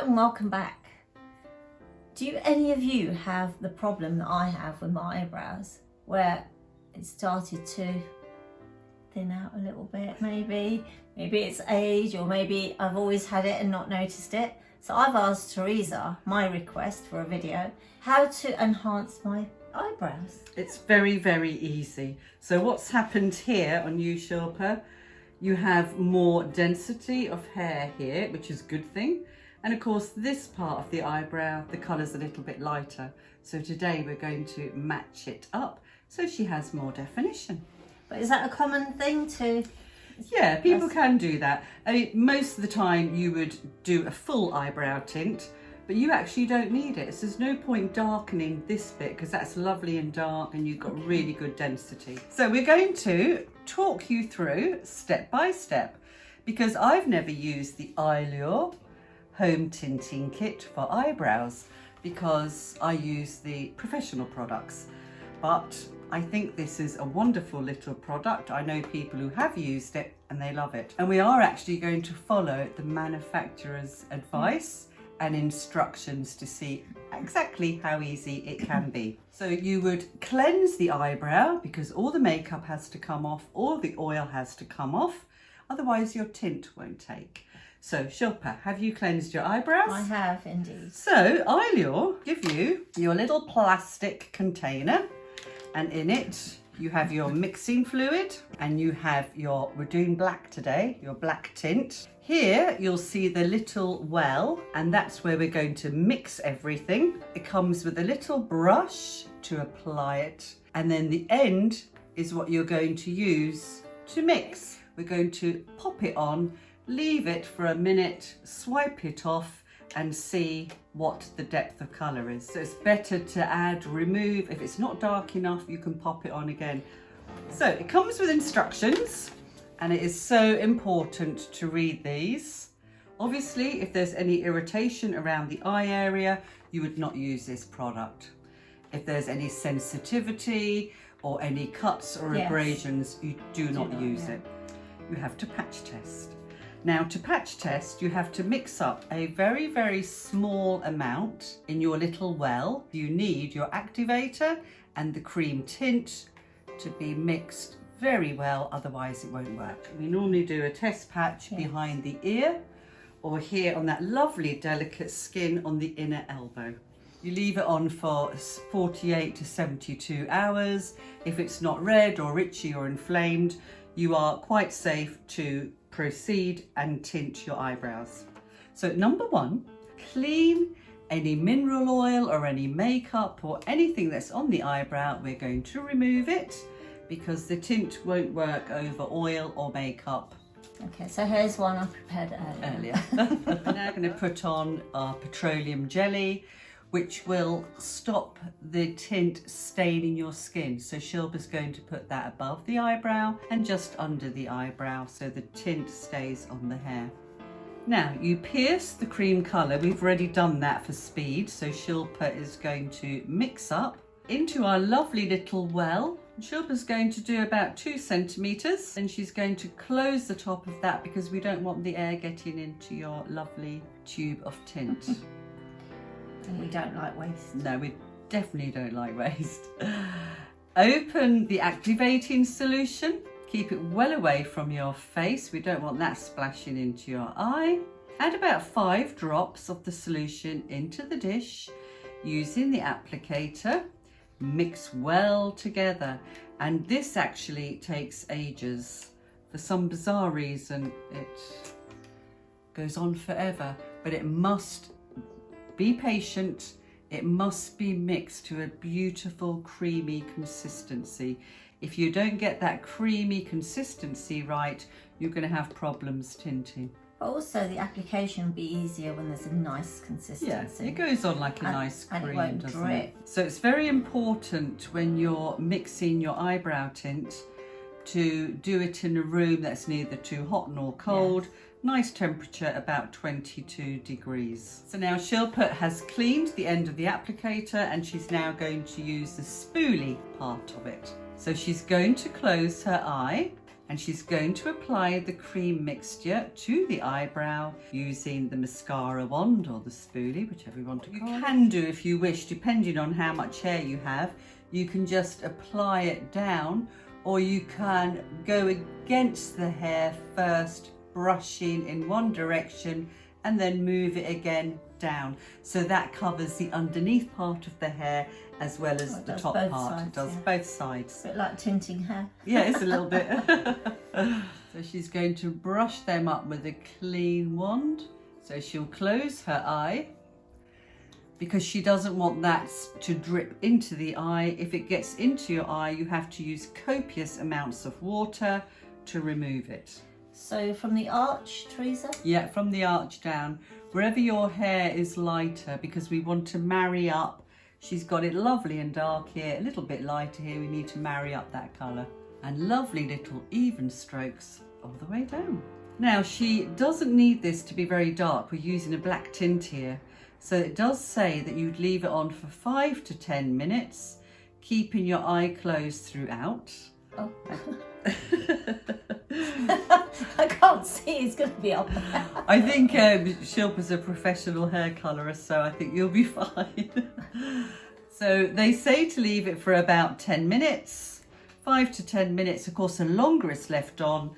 Hello and welcome back. Do any of you have the problem that I have with my eyebrows, where it started to thin out a little bit? Maybe it's age, or maybe I've always had it and not noticed it. So I've asked Teresa, my request for a video, how to enhance my eyebrows. It's very, very easy. So what's happened here on you, Shilpa, you have more density of hair here, which is a good thing. And of course, this part of the eyebrow, the colour's a little bit lighter. So today we're going to match it up so she has more definition. But is that a common thing to... Yeah, people can do that. I mean, most of the time you would do a full eyebrow tint, but you actually don't need it. So there's no point darkening this bit because that's lovely and dark and you've got really good density. So we're going to talk you through step by step, because I've never used the Eylure home tinting kit for eyebrows because I use the professional products. But I think this is a wonderful little product. I know people who have used it and they love it. And we are actually going to follow the manufacturer's advice and instructions to see exactly how easy it can be. So you would cleanse the eyebrow because all the makeup has to come off, all the oil has to come off, otherwise your tint won't take. So Shilpa, have you cleansed your eyebrows? I have indeed. So Eylure give you your little plastic container, and in it you have your mixing fluid and you have we're doing black today, your black tint. Here you'll see the little well, and that's where we're going to mix everything. It comes with a little brush to apply it, and then the end is what you're going to use to mix. We're going to pop it on, leave it for a minute, swipe it off and see what the depth of colour is. So it's better to add, remove. If it's not dark enough, you can pop it on again. So it comes with instructions, and it is so important to read these. Obviously, if there's any irritation around the eye area, you would not use this product. If there's any sensitivity or any cuts or abrasions, you do not use it. You have to patch test. Now, to patch test, you have to mix up a very, very small amount in your little well. You need your activator and the cream tint to be mixed very well, otherwise it won't work. We normally do a test patch behind the ear or here on that lovely delicate skin on the inner elbow. You leave it on for 48 to 72 hours. If it's not red or itchy or inflamed, you are quite safe to proceed and tint your eyebrows. So number one, clean any mineral oil or any makeup or anything that's on the eyebrow. We're going to remove it because the tint won't work over oil or makeup. Okay, so here's one I prepared earlier. We're now going to put on our petroleum jelly, which will stop the tint staining your skin. So Shilpa's going to put that above the eyebrow and just under the eyebrow so the tint stays on the hair. Now you pierce the cream colour. We've already done that for speed. So Shilpa is going to mix up into our lovely little well. Shilpa's going to do about 2 centimetres, and she's going to close the top of that because we don't want the air getting into your lovely tube of tint. And we don't like waste. No, we definitely don't like waste. Open the activating solution. Keep it well away from your face. We don't want that splashing into your eye. Add about 5 drops of the solution into the dish using the applicator. Mix well together. And this actually takes ages. For some bizarre reason, it goes on forever, but it must be patient. It must be mixed to a beautiful creamy consistency. If you don't get that creamy consistency right, you're going to have problems tinting. But also the application will be easier when there's a nice consistency. Yeah, it goes on like a nice cream, and it won't doesn't drip. it? So it's very important when you're mixing your eyebrow tint to do it in a room that's neither too hot nor cold. Nice temperature, about 22 degrees. So now Shilpa has cleaned the end of the applicator and she's now going to use the spoolie part of it. So she's going to close her eye and she's going to apply the cream mixture to the eyebrow using the mascara wand or the spoolie, whichever you want to call it. You can do, if you wish, depending on how much hair you have, you can just apply it down, or you can go against the hair first, brushing in one direction and then move it again down. So that covers the underneath part of the hair as well as the top part. Sides, it does yeah. both sides. A bit like tinting hair. Yeah, it's a little bit. So she's going to brush them up with a clean wand. So she'll close her eye because she doesn't want that to drip into the eye. If it gets into your eye, you have to use copious amounts of water to remove it. So from the arch, Teresa? Yeah, from the arch down, wherever your hair is lighter, because we want to marry up. She's got it lovely and dark here, a little bit lighter here. We need to marry up that colour. And lovely little even strokes all the way down. Now, she doesn't need this to be very dark. We're using a black tint here. So it does say that you'd leave it on for 5 to 10 minutes, keeping your eye closed throughout. Oh. I can't see, it's going to be up there. I think Shilpa's a professional hair colourist, so I think you'll be fine. So they say to leave it for about 10 minutes, 5 to 10 minutes. Of course, the longer it's left on,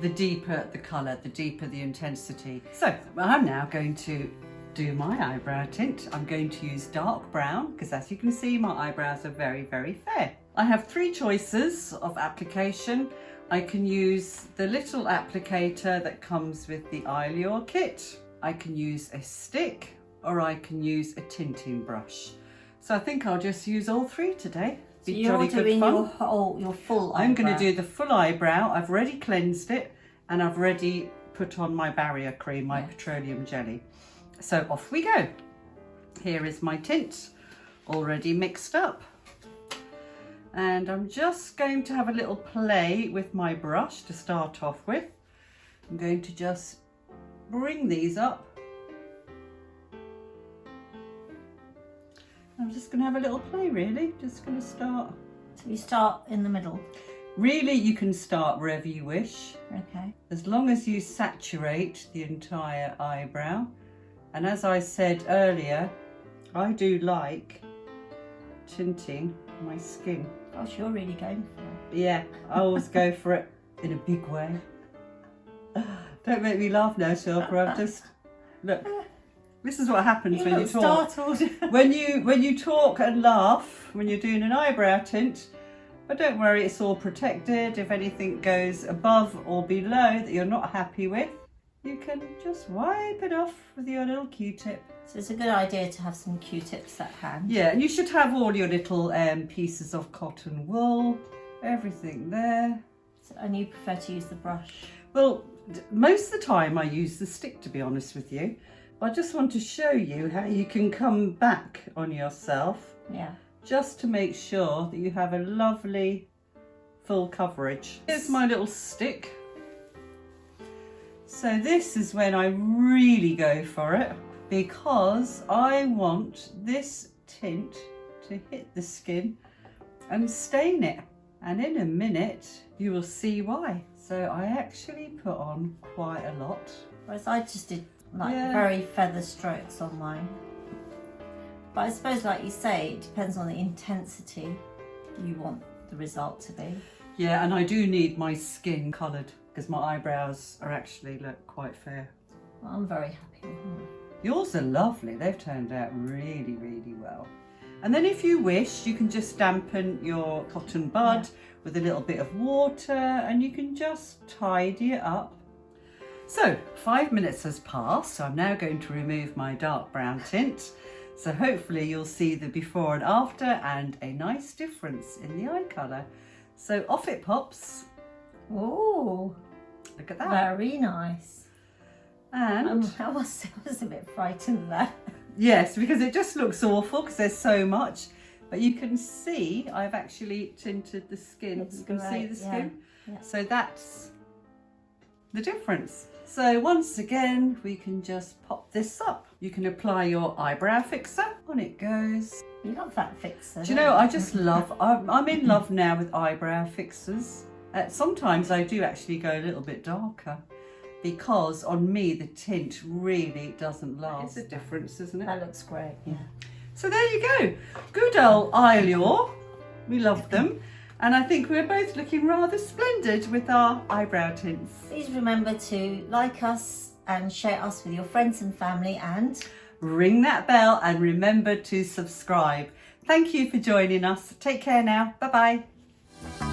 the deeper the colour, the deeper the intensity. So I'm now going to do my eyebrow tint. I'm going to use dark brown because, as you can see, my eyebrows are very, very fair. I have 3 choices of application. I can use the little applicator that comes with the Eylure kit. I can use a stick, or I can use a tinting brush. So I think I'll just use all 3 today. So you're doing your full eyebrow. I'm going to do the full eyebrow. I've already cleansed it and I've already put on my barrier cream, my petroleum jelly. So off we go. Here is my tint already mixed up. And I'm just going to have a little play with my brush to start off with. I'm going to just bring these up. I'm just going to have a little play, really. Just going to start. So you start in the middle. Really, you can start wherever you wish. Okay. As long as you saturate the entire eyebrow. And as I said earlier, I do like tinting my skin. Gosh, you're really going for it. Yeah, I always go for it in a big way. Don't make me laugh now, Shilpa. I'm just, look, this is what happens when you talk. Startled. when you talk and laugh when you're doing an eyebrow tint, but don't worry, it's all protected. If anything goes above or below that you're not happy with, you can just wipe it off with your little Q-tip. So it's a good idea to have some Q-tips at hand. Yeah, and you should have all your little pieces of cotton wool, everything there. So, and you prefer to use the brush? Well, most of the time I use the stick, to be honest with you. I just want to show you how you can come back on yourself. Yeah. Just to make sure that you have a lovely full coverage. Here's my little stick. So this is when I really go for it, because I want this tint to hit the skin and stain it. And in a minute, you will see why. So I actually put on quite a lot. Whereas I just did very feather strokes on mine. But I suppose, like you say, it depends on the intensity you want the result to be. Yeah, and I do need my skin coloured because my eyebrows are actually quite fair. Well, I'm very happy with them. Yours are lovely. They've turned out really, really well. And then if you wish, you can just dampen your cotton bud with a little bit of water and you can just tidy it up. So 5 minutes has passed, so I'm now going to remove my dark brown tint. So hopefully you'll see the before and after and a nice difference in the eye colour. So off it pops. Oh, look at that. Very nice. And I was a bit frightened there. Yes, because it just looks awful because there's so much. But you can see I've actually tinted the skin. You can see the skin. Yeah. So that's the difference. So once again, we can just pop this up. You can apply your eyebrow fixer. On it goes. You love that fixer. Do you know, I just love, I'm in love now with eyebrow fixers. Sometimes I do actually go a little bit darker because on me the tint really doesn't last. It's a difference, isn't it? That looks great, yeah. So there you go. Good old Eylure. We love them. And I think we're both looking rather splendid with our eyebrow tints. Please remember to like us and share us with your friends and family, and ring that bell and remember to subscribe. Thank you for joining us. Take care now. Bye bye.